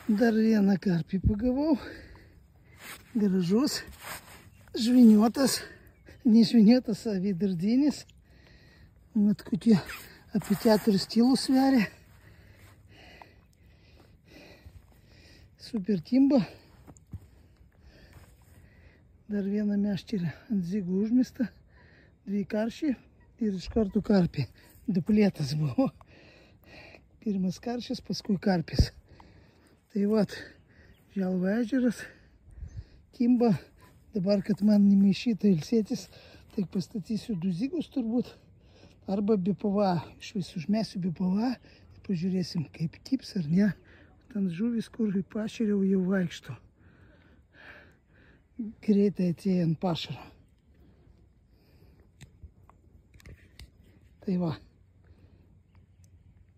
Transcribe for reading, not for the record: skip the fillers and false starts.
Dar vieną karpį pagavau. Gražus, žviniotas, nežviniotas, avidardinis. Mat kokie apie 4 kilus sveria. Super timba. Dar vieną meškerę ant zigų užmesta. 2 karšiai ir iš karto karpį. Duplėtas buvo. Pirmas karšis, paskui karpis. Tai vat, Želvo ežeras, timba. Dabar, kad man nemaišyta ilsėtis, tai pastatysiu 2 zigus turbūt. Arba BPV. Iš visų užmesiu BPV. Pažiūrėsim, kaip kips ar ne. Ten žuvis, kur pašeriau, jau vaikšto. Greitai atėjo ant pašaro. Tai va.